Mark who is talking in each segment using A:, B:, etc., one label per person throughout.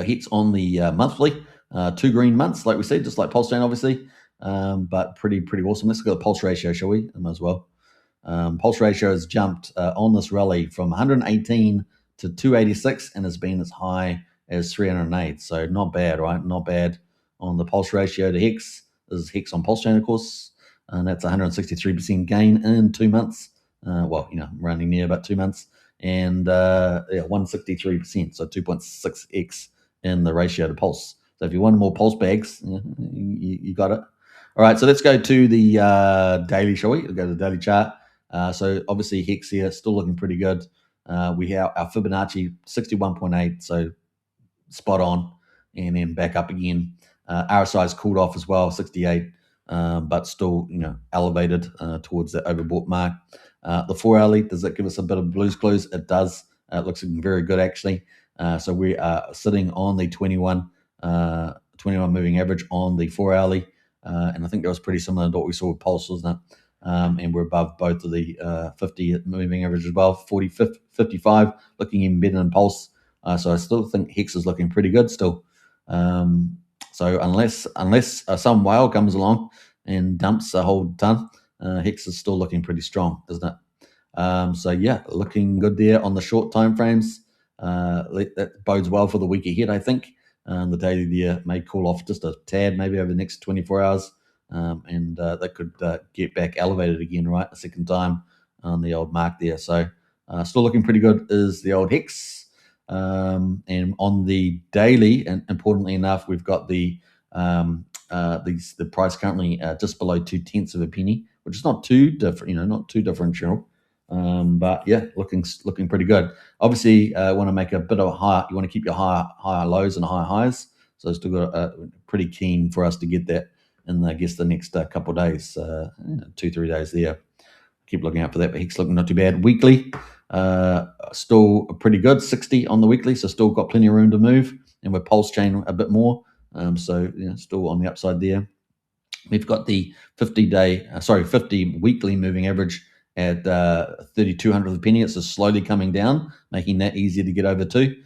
A: HEX on the monthly, 2 green months, like we said, just like PulseChain, obviously, but pretty awesome. Let's go to the pulse ratio, shall we? As well. Pulse ratio has jumped on this rally from 118 to 286 and has been as high as 308. So not bad, right? Not bad on the pulse ratio to HEX. This is HEX on PulseChain, of course, and that's 163% gain in 2 months. Well, running near about 2 months, and 163%, so 2.6x in the ratio to pulse. So if you want more pulse bags, you got it. All right, so let's go to the daily, shall we? We'll go to the daily chart. So obviously HEX here still looking pretty good. We have our Fibonacci 61.8, so spot on, and then back up again. RSI's cooled off as well, 68, but still elevated towards the overbought mark. The 4 hourly, does it give us a bit of blues clues? It does. It looks very good actually. So we are sitting on the 21 moving average on the 4 hourly, and I think that was pretty similar to what we saw with Pulse, wasn't it? And we're above both of the 50 moving average as well. 40, 55 looking even better than Pulse. So I still think HEX is looking pretty good still. So unless some whale comes along and dumps a whole ton, HEX is still looking pretty strong, isn't it? So yeah, looking good there on the short time frames. That bodes well for the week ahead, I think. The daily there may cool off just a tad, maybe over the next 24 hours. And that could get back elevated again, right? A second time on the old mark there. So still looking pretty good is the old HEX. And on the daily, and importantly enough, we've got the price currently just below 0.2 of a penny, which is not too different, not too differential. But yeah, looking pretty good. Obviously, want to make a bit of a high. You want to keep your higher lows and higher highs. So still got pretty keen for us to get that in, I guess, the next couple of days, 2-3 days there. Keep looking out for that. But HEX looking not too bad. Weekly, still pretty good, 60 on the weekly. So still got plenty of room to move. And with PulseChain a bit more. So still on the upside there. We've got the 50 weekly moving average at 3,200 a penny. It's just slowly coming down, making that easier to get over to.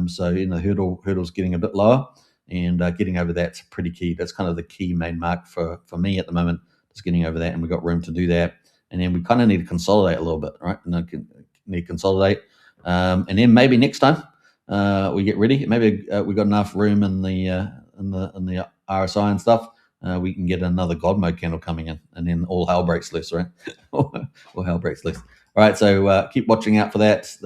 A: So hurdle's getting a bit lower, and getting over that's pretty key. That's kind of the key main mark for me at the moment, just getting over that, and we've got room to do that. And then we kind of need to consolidate a little bit, right? Need to consolidate, and then maybe next time we get ready. Maybe we got enough room in the RSI and stuff. We can get another God mode candle coming in, and then all hell breaks loose, right? All hell breaks loose. All right, so keep watching out for that.